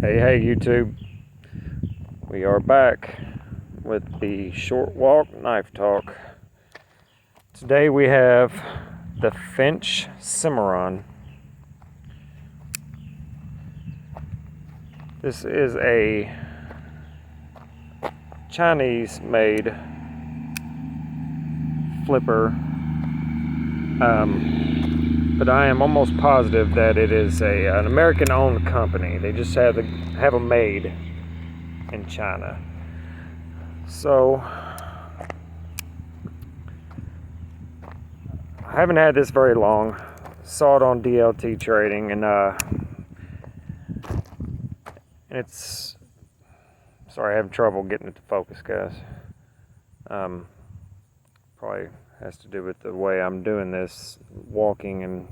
Hey YouTube, we are back with the Short Walk Knife Talk. Today we have the Finch Cimarron. This is a Chinese made flipper, but I am almost positive that it is an American owned company. They just have them made in China. So I haven't had this very long. Saw it on DLT trading, and it's, sorry, having trouble getting it to focus, guys. Probably has to do with the way I'm doing this, walking and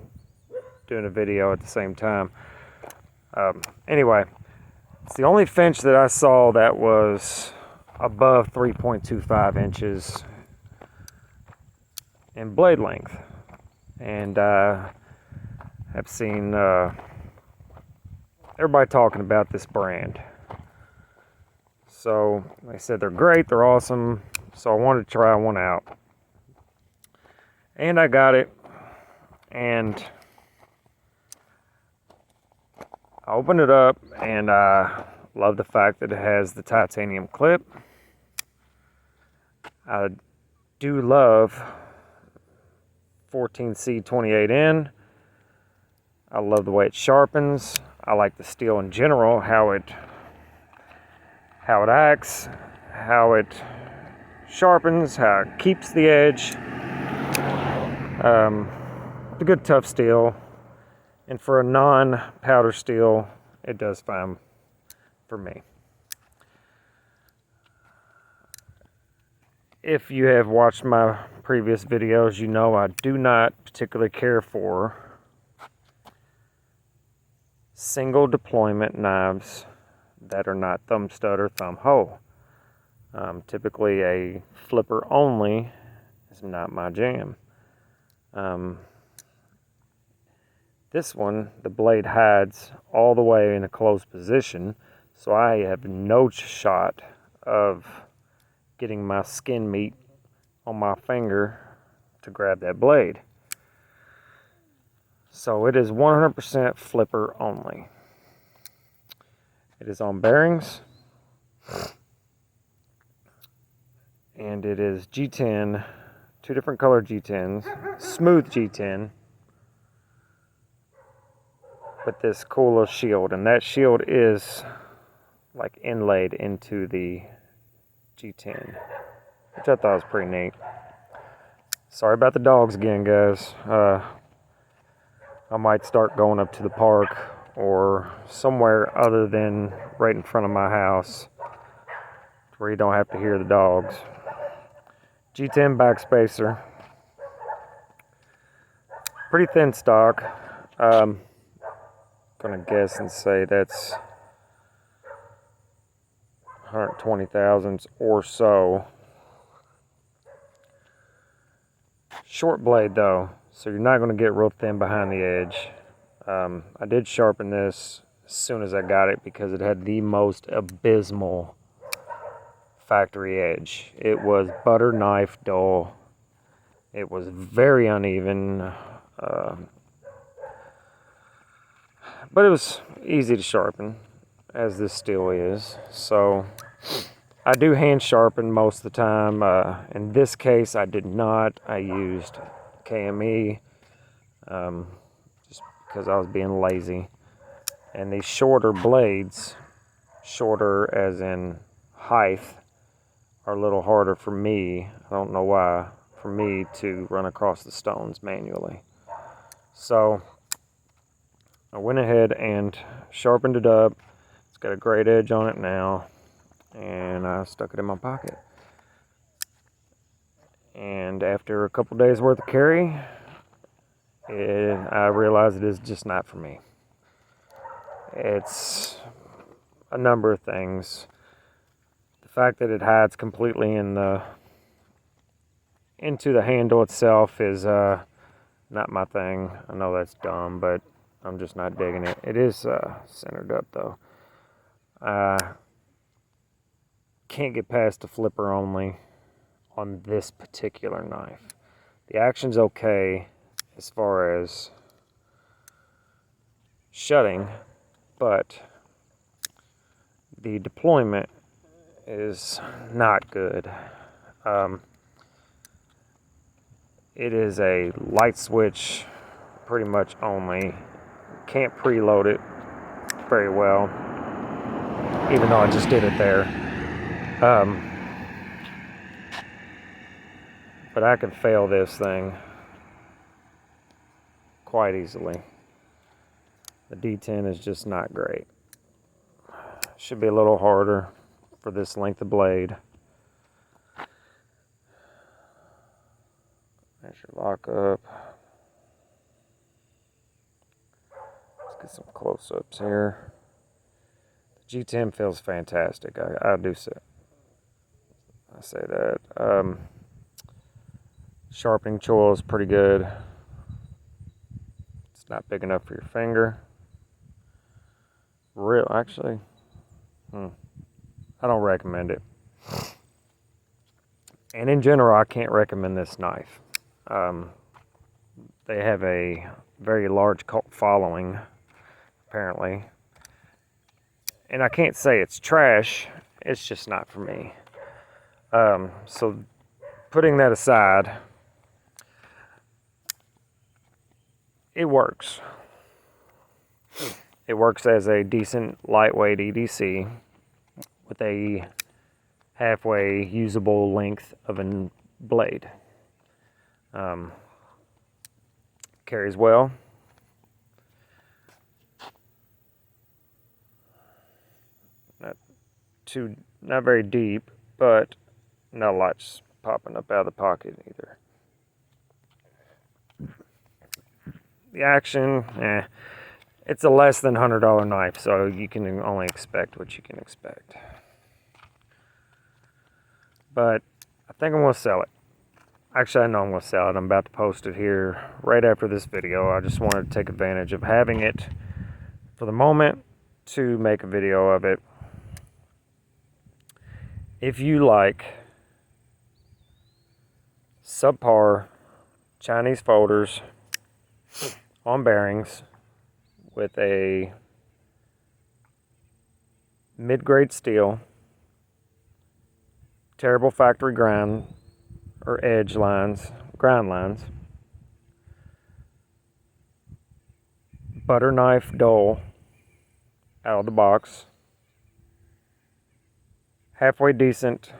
doing a video at the same time. Anyway, it's the only Finch that I saw that was above 3.25 inches in blade length, and I have seen everybody talking about this brand. So like I said, they're great, they're awesome, so I wanted to try one out. And I got it, and I opened it up, and I love the fact that it has the titanium clip. I do love 14C28N. I love the way it sharpens. I like the steel in general, how it acts, how it sharpens, how it keeps the edge. It's a good tough steel, and for a non-powder steel, it does fine for me. If you have watched my previous videos, you know I do not particularly care for single deployment knives that are not thumb stud or thumb hole. Typically a flipper only is not my jam. This one, the blade hides all the way in a closed position, so I have no shot of getting my skin meat on my finger to grab that blade. So it is 100% flipper only. It is on bearings, and it is G10, two different color G10s, smooth G10, with this cool little shield, and that shield is like inlaid into the G10, which I thought was pretty neat. Sorry about the dogs again, guys. I might start going up to the park or somewhere other than right in front of my house where you don't have to hear the dogs. G10 backspacer, pretty thin stock. Gonna guess and say that's 120 thousandths or so. Short blade though, so you're not going to get real thin behind the edge. I did sharpen this as soon as I got it because it had the most abysmal factory edge. It was butter knife dull. It was very uneven, but it was easy to sharpen, as this steel is. So I do hand sharpen most of the time. In this case, I did not. I used KME just because I was being lazy. And these shorter blades, shorter as in height, are a little harder for me. I don't know why, for me to run across the stones manually. So I went ahead and sharpened it up. It's got a great edge on it now, and I stuck it in my pocket. And after a couple days worth of carry, I realized it is just not for me. It's a number of things. The fact that it hides completely into the handle itself is not my thing. I know that's dumb, but I'm just not digging it. It is centered up though. can't get past the flipper only on this particular knife. The action's okay as far as shutting, but the deployment is not good. It is a light switch pretty much only. Can't preload it very well, even though I just did it there. But I can fail this thing quite easily. The D10 is just not great. Should be a little harder for this length of blade. There's your lock up. Let's get some close-ups here. The G10 feels fantastic. I do say. I say that. Sharpening choil is pretty good. It's not big enough for your finger. Actually, I don't recommend it. And in general, I can't recommend this knife. They have a very large cult following, apparently. And I can't say it's trash, it's just not for me. So putting that aside, it works. It works as a decent lightweight EDC with a halfway usable length of a blade. Carries well. Not very deep, but not a lot's popping up out of the pocket either. The action, it's a less than $100 knife, so you can only expect what you can expect. But I think I'm going to sell it. Actually, I know I'm going to sell it. I'm about to post it here right after this video. I just wanted to take advantage of having it for the moment to make a video of it. If you like Subpar Chinese folders on bearings with a mid-grade steel, terrible factory grind or grind lines, butter knife dull out of the box, halfway decent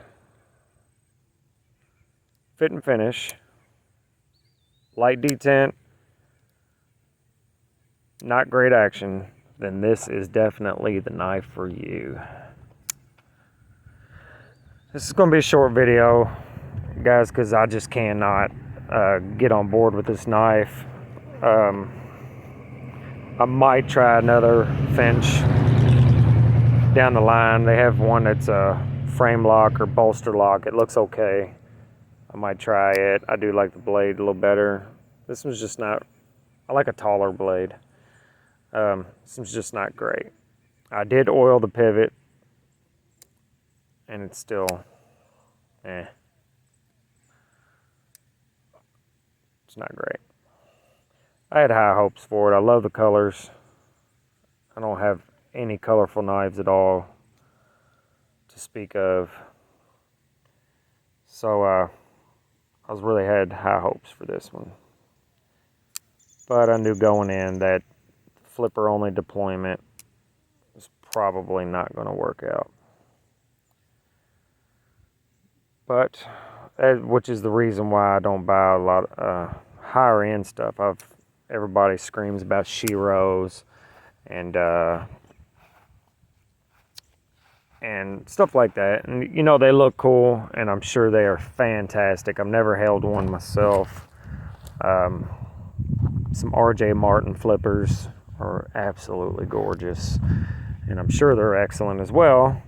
fit and finish, light detent, not great action, then this is definitely the knife for you. This is going to be a short video, guys, because I just cannot get on board with this knife. I might try another Finch down the line. They have one that's a frame lock or bolster lock. It looks okay. I might try it. I do like the blade a little better. This one's just not, I like a taller blade. This one's just not great. I did oil the pivot, and it's still, it's not great. I had high hopes for it. I love the colors. I don't have any colorful knives at all to speak of. So I really had high hopes for this one. But I knew going in that flipper only deployment is probably not going to work out. But which is the reason why I don't buy a lot of higher end stuff. Everybody screams about Shiros and stuff like that, and you know, they look cool, and I'm sure they are fantastic. I've never held one myself. Some RJ Martin flippers are absolutely gorgeous, and I'm sure they're excellent as well.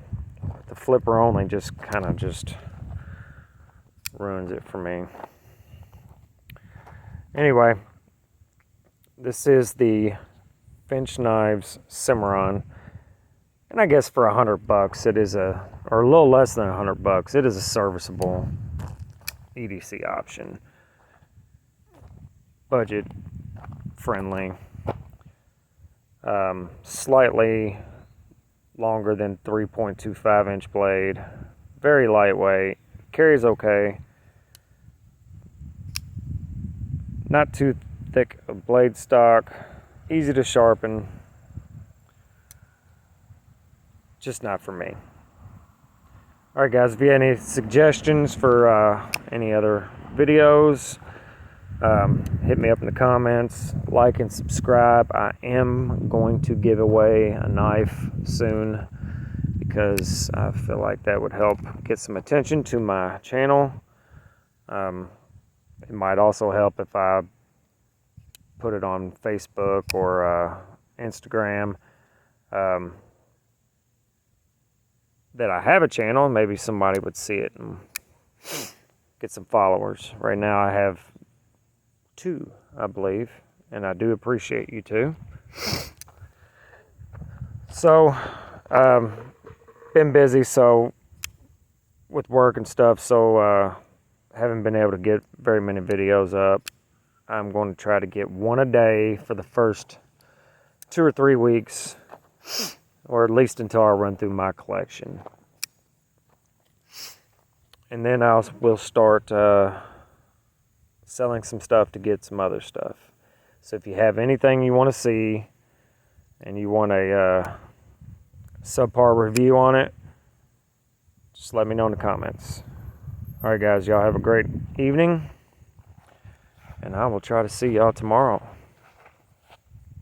The flipper only just kind of ruins it for me. Anyway, this is the Finch Knives Cimarron. And I guess for $100, it is or a little less than $100, it is a serviceable EDC option. Budget friendly. Slightly longer than 3.25 inch blade. Very lightweight. Carries okay. Not too thick a blade stock. Easy to sharpen. Just not for me. Alright guys, if you have any suggestions for any other videos, hit me up in the comments. Like and subscribe. I am going to give away a knife soon because I feel like that would help get some attention to my channel. It might also help if I put it on Facebook or Instagram. That I have a channel, maybe somebody would see it and get some followers. Right now I have 2, I believe, and I do appreciate you too. So, been busy with work and stuff, so haven't been able to get very many videos up. I'm going to try to get one a day for the first 2 or 3 weeks, or at least until I run through my collection. And then we'll start selling some stuff to get some other stuff. So if you have anything you want to see and you want a subpar review on it, just let me know in the comments. Alright guys, y'all have a great evening, and I will try to see y'all tomorrow.